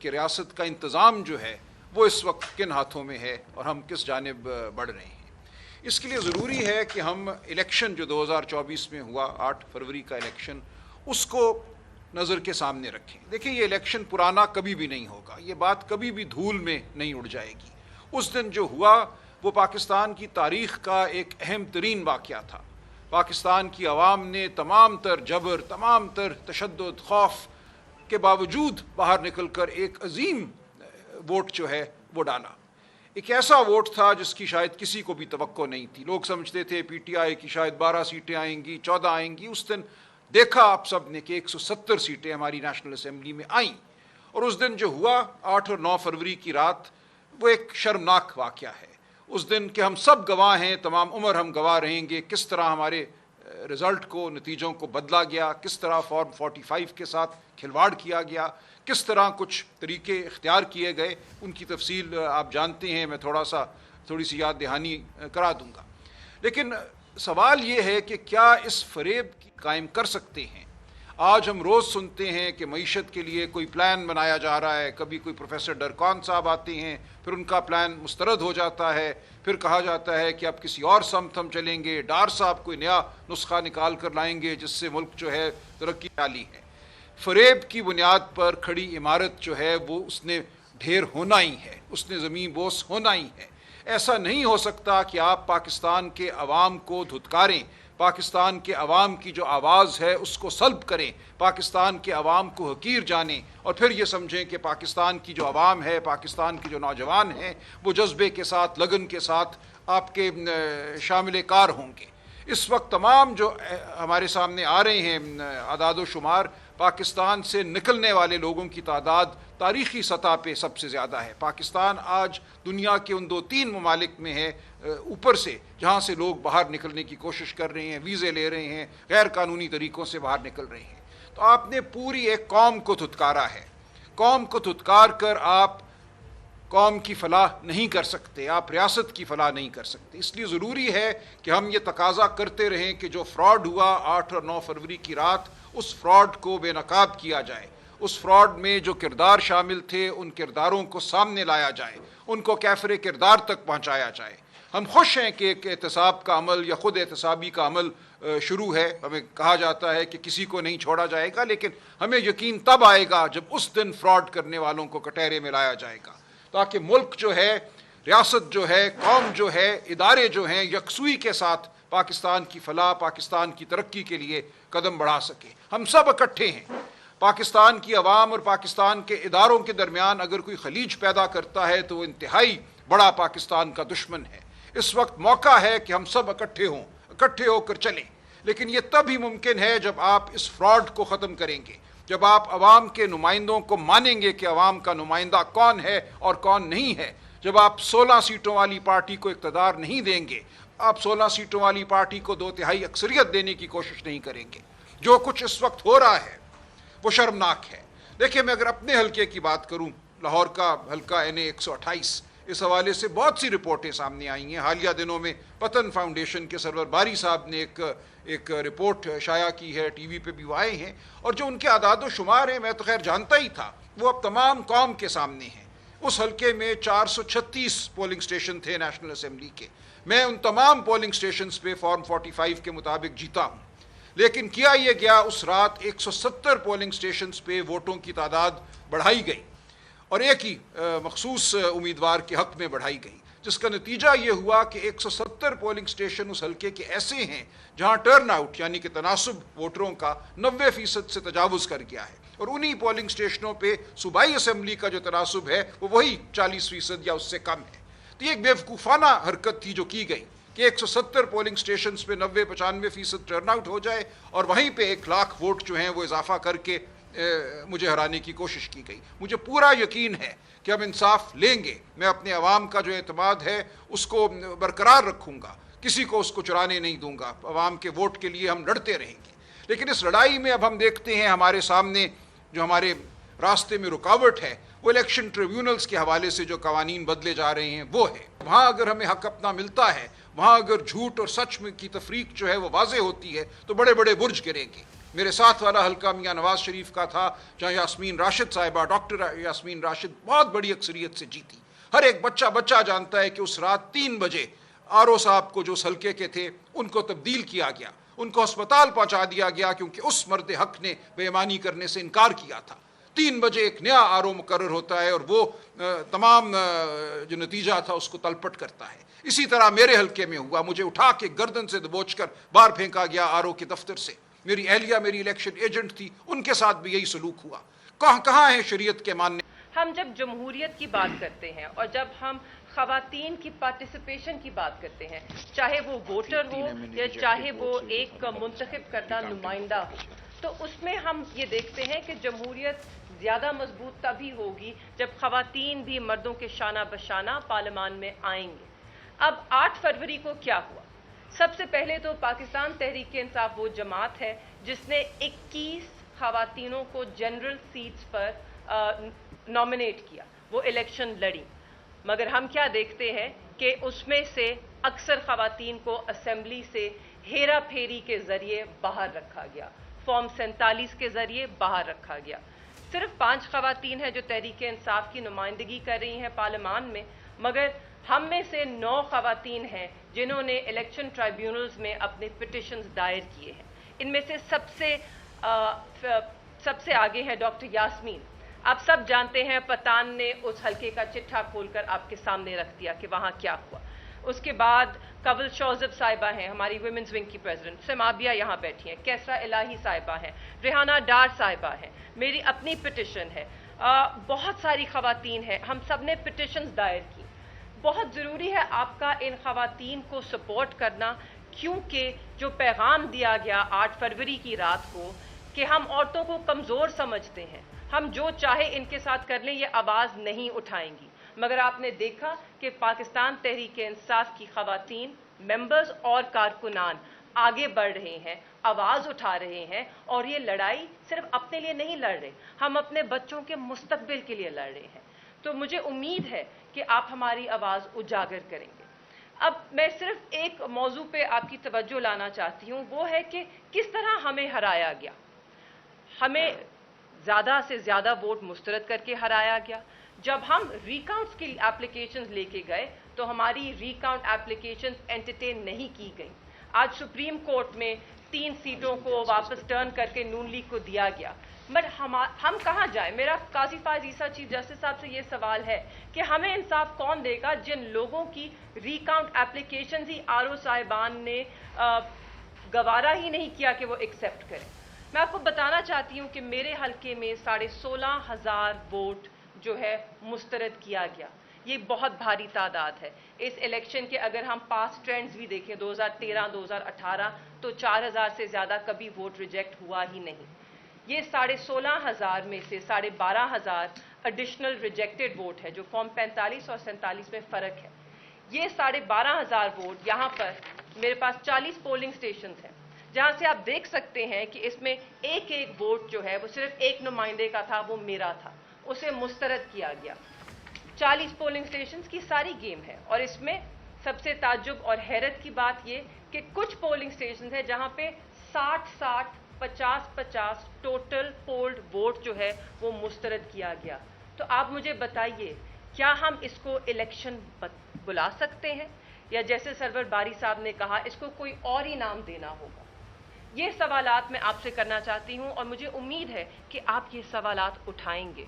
کہ ریاست کا انتظام جو ہے وہ اس وقت کن ہاتھوں میں ہے اور ہم کس جانب بڑھ رہے ہیں۔ اس کے لیے ضروری ہے کہ ہم الیکشن جو 2024 میں ہوا 8 فروری کا الیکشن اس کو نظر کے سامنے رکھیں۔ دیکھیں یہ الیکشن پرانا کبھی بھی نہیں ہوگا، یہ بات کبھی بھی دھول میں نہیں اڑ جائے گی۔ اس دن جو ہوا وہ پاکستان کی تاریخ کا ایک اہم ترین واقعہ تھا۔ پاکستان کی عوام نے تمام تر جبر، تمام تر تشدد، خوف کے باوجود باہر نکل کر ایک عظیم ووٹ جو ہے وہ ڈالا۔ ایک ایسا ووٹ تھا جس کی شاید کسی کو بھی توقع نہیں تھی۔ لوگ سمجھتے تھے پی ٹی آئی کی شاید 12 سیٹیں آئیں گی، 14 آئیں گی۔ اس دن دیکھا آپ سب نے کہ 170 سیٹیں ہماری نیشنل اسمبلی میں آئیں۔ اور اس دن جو ہوا 8 اور 9 فروری کی رات وہ ایک شرمناک واقعہ ہے۔ اس دن کے ہم سب گواہ ہیں، تمام عمر ہم گواہ رہیں گے کس طرح ہمارے رزلٹ کو، نتیجوں کو بدلا گیا، کس طرح فارم 45 کے ساتھ کھلواڑ کیا گیا، کس طرح کچھ طریقے اختیار کیے گئے۔ ان کی تفصیل آپ جانتے ہیں، میں تھوڑی سی یاد دہانی کرا دوں گا۔ لیکن سوال یہ ہے کہ کیا اس فریب کی قائم کر سکتے ہیں؟ آج ہم روز سنتے ہیں کہ معیشت کے لیے کوئی پلان بنایا جا رہا ہے، کبھی کوئی پروفیسر ڈرکون صاحب آتے ہیں، پھر ان کا پلان مسترد ہو جاتا ہے، پھر کہا جاتا ہے کہ اب کسی اور سمت ہم چلیں گے، ڈار صاحب کوئی نیا نسخہ نکال کر لائیں گے جس سے ملک جو ہے ترقی والی ہے۔ فریب کی بنیاد پر کھڑی عمارت جو ہے وہ اس نے ڈھیر ہونا ہی ہے، اس نے زمین بوس ہونا ہی ہے۔ ایسا نہیں ہو سکتا کہ آپ پاکستان کے عوام کو دھتکاریں، پاکستان کے عوام کی جو آواز ہے اس کو سلب کریں، پاکستان کے عوام کو حقیر جانیں اور پھر یہ سمجھیں کہ پاکستان کی جو عوام ہے، پاکستان کے جو نوجوان ہیں وہ جذبے کے ساتھ، لگن کے ساتھ آپ کے شامل کار ہوں گے۔ اس وقت تمام جو ہمارے سامنے آ رہے ہیں اعداد و شمار، پاکستان سے نکلنے والے لوگوں کی تعداد تاریخی سطح پہ سب سے زیادہ ہے۔ پاکستان آج دنیا کے ان 2-3 ممالک میں ہے اوپر سے جہاں سے لوگ باہر نکلنے کی کوشش کر رہے ہیں، ویزے لے رہے ہیں، غیر قانونی طریقوں سے باہر نکل رہے ہیں۔ تو آپ نے پوری ایک قوم کو دھتکارا ہے۔ قوم کو دھتکار کر آپ قوم کی فلاح نہیں کر سکتے، آپ ریاست کی فلاح نہیں کر سکتے۔ اس لیے ضروری ہے کہ ہم یہ تقاضا کرتے رہیں کہ جو فراڈ ہوا 8 اور 9 فروری کی رات، اس فراڈ کو بے نقاب کیا جائے۔ اس فراڈ میں جو کردار شامل تھے ان کرداروں کو سامنے لایا جائے، ان کو کیفر کردار تک پہنچایا جائے۔ ہم خوش ہیں کہ ایک احتساب کا عمل یا خود احتسابی کا عمل شروع ہے۔ ہمیں کہا جاتا ہے کہ کسی کو نہیں چھوڑا جائے گا، لیکن ہمیں یقین تب آئے گا جب اس دن فراڈ کرنے والوں کو کٹہرے میں لایا جائے گا، تاکہ ملک جو ہے، ریاست جو ہے، قوم جو ہے، ادارے جو ہیں یکسوئی کے ساتھ پاکستان کی فلاح، پاکستان کی ترقی کے لیے قدم بڑھا سکے۔ ہم سب اکٹھے ہیں۔ پاکستان کی عوام اور پاکستان کے اداروں کے درمیان اگر کوئی خلیج پیدا کرتا ہے تو وہ انتہائی بڑا پاکستان کا دشمن ہے۔ اس وقت موقع ہے کہ ہم سب اکٹھے ہو کر چلیں۔ لیکن یہ تب ہی ممکن ہے جب آپ اس فراڈ کو ختم کریں گے، جب آپ عوام کے نمائندوں کو مانیں گے کہ عوام کا نمائندہ کون ہے اور کون نہیں ہے، جب آپ 16 سیٹوں والی پارٹی کو اقتدار نہیں دیں گے، آپ 16 سیٹوں والی پارٹی کو 2/3 اکثریت دینے کی کوشش نہیں کریں گے۔ جو کچھ اس وقت ہو رہا ہے وہ شرمناک ہے۔ دیکھیں میں اگر اپنے حلقے کی بات کروں، لاہور کا حلقہ NA 128، اس حوالے سے بہت سی رپورٹیں سامنے آئی ہیں۔ حالیہ دنوں میں پتن فاؤنڈیشن کے سرور باری صاحب نے ایک رپورٹ شائع کی ہے، ٹی وی پہ بھی وہ آئے ہیں، اور جو ان کے اعداد و شمار ہیں میں تو خیر جانتا ہی تھا، وہ اب تمام قوم کے سامنے ہیں۔ اس حلقے میں 436 پولنگ سٹیشن تھے نیشنل اسمبلی کے۔ میں ان تمام پولنگ سٹیشنز پہ فارم 45 کے مطابق جیتا ہوں، لیکن کیا یہ گیا اس رات 170 پولنگ سٹیشنز پہ ووٹوں کی تعداد بڑھائی گئی اور ایک ہی مخصوص امیدوار کے حق میں بڑھائی گئی، جس کا نتیجہ یہ ہوا کہ 170 پولنگ سٹیشن اس حلقے کے ایسے ہیں جہاں ٹرن آؤٹ یعنی کہ تناسب ووٹروں کا 90% سے تجاوز کر گیا ہے، اور انہی پولنگ سٹیشنوں پہ صوبائی اسمبلی کا جو تناسب ہے وہ وہی 40% یا اس سے کم ہے۔ تو یہ ایک بیوقوفانہ حرکت تھی جو کی گئی کہ 170 پولنگ سٹیشنز پہ 90-95% ٹرن آؤٹ ہو جائے اور وہیں پہ 1 لاکھ ووٹ جو ہیں وہ اضافہ کر کے مجھے ہرانے کی کوشش کی گئی۔ مجھے پورا یقین ہے کہ ہم انصاف لیں گے۔ میں اپنے عوام کا جو اعتماد ہے اس کو برقرار رکھوں گا، کسی کو اس کو چرانے نہیں دوں گا۔ عوام کے ووٹ کے لیے ہم لڑتے رہیں گے۔ لیکن اس لڑائی میں اب ہم دیکھتے ہیں ہمارے سامنے جو ہمارے راستے میں رکاوٹ ہے وہ الیکشن ٹریبیونلز کے حوالے سے جو قوانین بدلے جا رہے ہیں وہ ہے۔ وہاں اگر ہمیں حق اپنا ملتا ہے، وہاں اگر جھوٹ اور سچ میں کی تفریق جو ہے وہ واضح ہوتی ہے تو بڑے بڑے برج گریں گے۔ میرے ساتھ والا حلقہ میاں نواز شریف کا تھا جہاں یاسمین راشد صاحبہ ڈاکٹر یاسمین راشد بہت بڑی اکثریت سے جیتی. ہر ایک بچہ جانتا ہے کہ اس رات 3 بجے RO صاحب کو جو اس حلقے کے تھے ان کو تبدیل کیا گیا, ان کو ہسپتال پہنچا دیا گیا کیونکہ اس مرد حق نے بے ایمانی کرنے سے انکار کیا تھا. 3 بجے ایک نیا RO مقرر ہوتا ہے اور وہ تمام جو نتیجہ تھا اس کو تلپٹ کرتا ہے. اسی طرح میرے حلقے میں ہوا, مجھے اٹھا کے گردن سے دبوچ کر باہر پھینکا گیا RO کے دفتر سے. میری اہلیہ میری الیکشن ایجنٹ تھی, ان کے ساتھ بھی یہی سلوک ہوا. کہاں ہیں شریعت کے ماننے؟ ہم جب جمہوریت کی بات کرتے ہیں اور جب ہم خواتین کی پارٹیسپیشن کی بات کرتے ہیں, چاہے وہ ووٹر ہو یا چاہے وہ ایک منتخب کردہ نمائندہ ہو, تو اس میں ہم یہ دیکھتے ہیں کہ جمہوریت زیادہ مضبوط تبھی ہوگی جب خواتین بھی مردوں کے شانہ بشانہ پارلیمان میں آئیں گے. اب 8 فروری کو کیا ہوا؟ سب سے پہلے تو پاکستان تحریک انصاف وہ جماعت ہے جس نے 21 خواتینوں کو جنرل سیٹس پر نامنیٹ کیا, وہ الیکشن لڑی. مگر ہم کیا دیکھتے ہیں کہ اس میں سے اکثر خواتین کو اسمبلی سے ہیرا پھیری کے ذریعے باہر رکھا گیا, فارم 47 کے ذریعے باہر رکھا گیا. صرف 5 خواتین ہیں جو تحریک انصاف کی نمائندگی کر رہی ہیں پارلیمان میں, مگر ہم میں سے 9 خواتین ہیں جنہوں نے الیکشن ٹرائیبیونلز میں اپنے پٹیشنز دائر کیے ہیں. ان میں سے سب سے آگے ہے ڈاکٹر یاسمین. آپ سب جانتے ہیں پتان نے اس حلقے کا چٹھا کھول کر آپ کے سامنے رکھ دیا کہ وہاں کیا ہوا. اس کے بعد قبل شوزب صاحبہ ہیں, ہماری ویمنز ونگ کی پریزیڈنٹ. سمابیہ یہاں بیٹھی ہیں. کیسرا الہی صاحبہ ہیں. ریحانہ ڈار صاحبہ ہیں. میری اپنی پٹیشن ہے. بہت ساری خواتین ہیں, ہم سب نے پٹیشنز دائر کی. بہت ضروری ہے آپ کا ان خواتین کو سپورٹ کرنا, کیونکہ جو پیغام دیا گیا 8 فروری کی رات کو کہ ہم عورتوں کو کمزور سمجھتے ہیں, ہم جو چاہے ان کے ساتھ کر لیں, یہ آواز نہیں اٹھائیں گی. مگر آپ نے دیکھا کہ پاکستان تحریک انصاف کی خواتین ممبرز اور کارکنان آگے بڑھ رہے ہیں, آواز اٹھا رہے ہیں, اور یہ لڑائی صرف اپنے لیے نہیں لڑ رہے, ہم اپنے بچوں کے مستقبل کے لیے لڑ رہے ہیں. تو مجھے امید ہے کہ آپ ہماری آواز اجاگر کریں گے. اب میں صرف ایک موضوع پہ آپ کی توجہ لانا چاہتی ہوں, وہ ہے کہ کس طرح ہمیں ہرایا گیا. ہمیں زیادہ سے زیادہ ووٹ مسترد کر کے ہرایا گیا. جب ہم ریکاؤنٹس کی اپلیکیشنز لے کے گئے تو ہماری ریکاؤنٹ اپلیکیشنز انٹرٹین نہیں کی گئیں. آج سپریم کورٹ میں 3 سیٹوں کو واپس ٹرن کر کے نون لیگ کو دیا گیا. بٹ ہم کہاں جائیں؟ میرا قاضی فائز عیسیٰ چیف جسٹس صاحب سے یہ سوال ہے کہ ہمیں انصاف کون دے گا جن لوگوں کی ریکاؤنٹ اپلیکیشنز ہی RO صاحبان نے گوارا ہی نہیں کیا کہ وہ ایکسیپٹ کریں. میں آپ کو بتانا چاہتی ہوں کہ میرے حلقے میں 16,500 ووٹ جو ہے مسترد کیا گیا. یہ بہت بھاری تعداد ہے. اس الیکشن کے اگر ہم پاس ٹرینڈز بھی دیکھیں 2013 2018 تو 4,000 سے زیادہ کبھی ووٹ ریجیکٹ ہوا ہی نہیں. یہ 16,500 میں سے 12,500 ایڈیشنل ریجیکٹڈ ووٹ ہے جو فارم 45 اور 47 میں فرق ہے. یہ 12,500 ووٹ, یہاں پر میرے پاس 40 پولنگ سٹیشنز ہیں جہاں سے آپ دیکھ سکتے ہیں کہ اس میں ایک ووٹ جو ہے وہ صرف ایک نمائندے کا تھا, وہ میرا تھا, اسے مسترد کیا گیا. 40 پولنگ سٹیشنز کی ساری گیم ہے, اور اس میں سب سے تعجب اور حیرت کی بات یہ کہ کچھ پولنگ سٹیشنز ہیں جہاں پہ 60-60 50-50 ٹوٹل پولڈ ووٹ جو ہے وہ مسترد کیا گیا. تو آپ مجھے بتائیے, کیا ہم اس کو الیکشن بلا سکتے ہیں, یا جیسے سرور باری صاحب نے کہا اس کو کوئی اور ہی نام دینا ہوگا؟ یہ سوالات میں آپ سے کرنا چاہتی ہوں, اور مجھے امید ہے کہ آپ یہ سوالات اٹھائیں گے.